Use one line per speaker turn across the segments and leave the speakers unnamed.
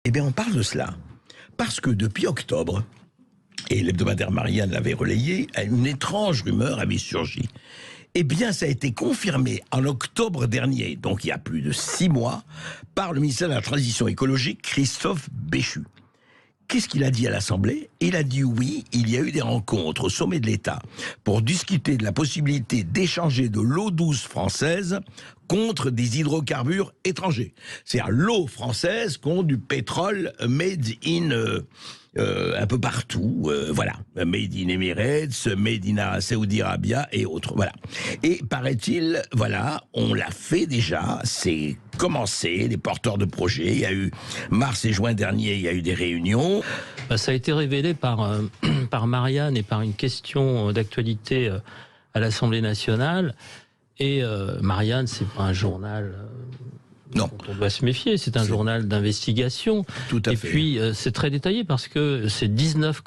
Eh bien, on parle de cela. Parce que depuis octobre, et l'hebdomadaire Marianne l'avait relayé, une étrange rumeur avait surgi. Eh bien, ça a été confirmé en octobre dernier, donc il y a plus de 6 mois, par le ministère de la Transition écologique, Christophe Béchu. Qu'est-ce qu'il a dit à l'Assemblée? Il a dit oui, il y a eu des rencontres au sommet de l'État pour discuter de la possibilité d'échanger de l'eau douce française contre des hydrocarbures étrangers. C'est-à-dire l'eau française contre du pétrole made in un peu partout, voilà, made in Emirates, made in Saudi Arabia et autres, voilà. Et paraît-il, voilà, on l'a fait déjà, c'est commencé, les porteurs de projets, il y a eu mars et juin dernier, il y a eu des réunions.
Ça a été révélé par Marianne et par une question d'actualité à l'Assemblée nationale. Et Marianne, c'est pas un journal
Non.
dont on doit se méfier, c'est un journal d'investigation.
Tout à fait.
Et puis, c'est très détaillé parce que c'est 19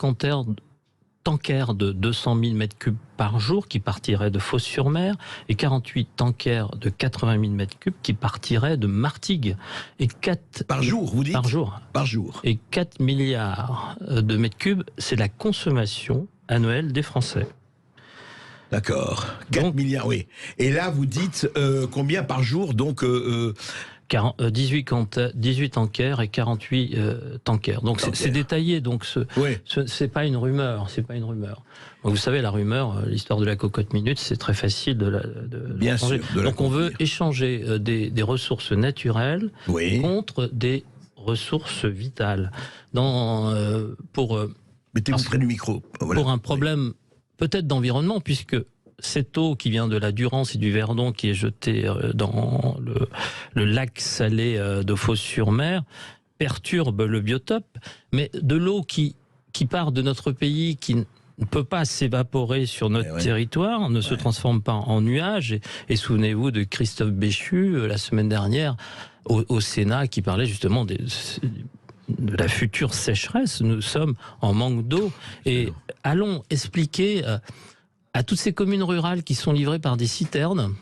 tankers de 200 000 mètres cubes par jour qui partiraient de Fos-sur-Mer et 48 tankers de 80 000 mètres cubes qui partiraient de Martigues. Et 4...
Par jour, vous dites?
Par jour.
Par jour.
Et 4 milliards de mètres cubes, c'est la consommation annuelle des Français.
D'accord. 4 milliards, oui. Et là, vous dites combien par jour? Donc,
18 tankers et 48 tankers. Donc c'est détaillé. Donc c'est pas une rumeur. C'est pas une rumeur. Donc, vous savez, la rumeur, l'histoire de la cocotte minute, c'est très facile
bien sûr.
Donc on veut échanger des ressources naturelles contre des ressources vitales.
Mettez-vous près du micro. Voilà.
Pour un problème peut-être d'environnement, puisque cette eau qui vient de la Durance et du Verdon, qui est jetée dans le lac salé de Fos-sur-Mer, perturbe le biotope, mais de l'eau qui part de notre pays, qui ne peut pas s'évaporer sur notre territoire, ne se transforme pas en nuages. Et souvenez-vous de Christophe Béchu, la semaine dernière, au Sénat, qui parlait justement de la future sécheresse. Nous sommes en manque d'eau. Et allons expliquer à toutes ces communes rurales qui sont livrées par des citernes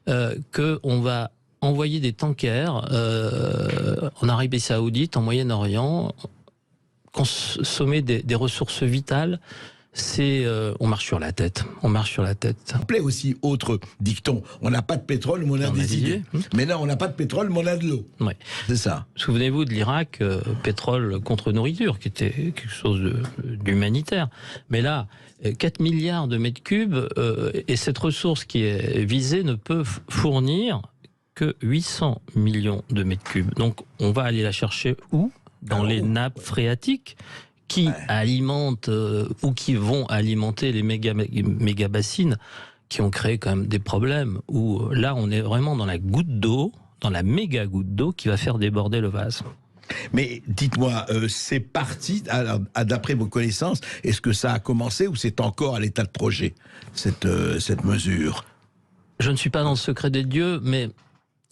qu'on va envoyer des tankers en Arabie Saoudite, en Moyen-Orient, consommer des ressources vitales. On marche sur la tête. On marche sur la tête.
Ça me plaît aussi, autre dicton. On n'a pas de pétrole, mais on a des idées. Mais non, on n'a pas de pétrole, mais on a de l'eau.
Ouais.
C'est ça.
Souvenez-vous de l'Irak, pétrole contre nourriture, qui était quelque chose d'humanitaire. Mais là, 4 milliards de mètres cubes, et cette ressource qui est visée ne peut fournir que 800 millions de mètres cubes. Donc, on va aller la chercher où? Dans les nappes phréatiques qui alimentent ou qui vont alimenter les méga bassines qui ont créé quand même des problèmes où là on est vraiment dans la goutte d'eau, dans la méga goutte d'eau qui va faire déborder le vase.
Mais dites-moi, c'est parti, d'après vos connaissances, est-ce que ça a commencé ou c'est encore à l'état de projet, cette mesure?
Je ne suis pas dans le secret des dieux, mais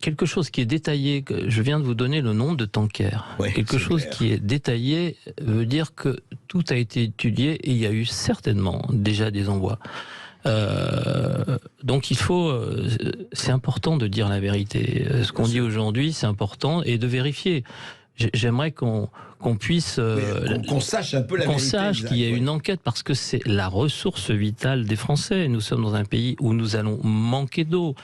quelque chose qui est détaillé, je viens de vous donner le nombre de tankers. Quelque chose qui est détaillé veut dire que tout a été étudié et il y a eu certainement déjà des envois. Donc c'est important de dire la vérité. Ce qu'on dit aujourd'hui, c'est important et de vérifier. J'aimerais qu'on puisse...
qu'on sache un peu la vérité.
Qu'on sache qu'il y a une enquête, parce que c'est la ressource vitale des Français. Nous sommes dans un pays où nous allons manquer d'eau.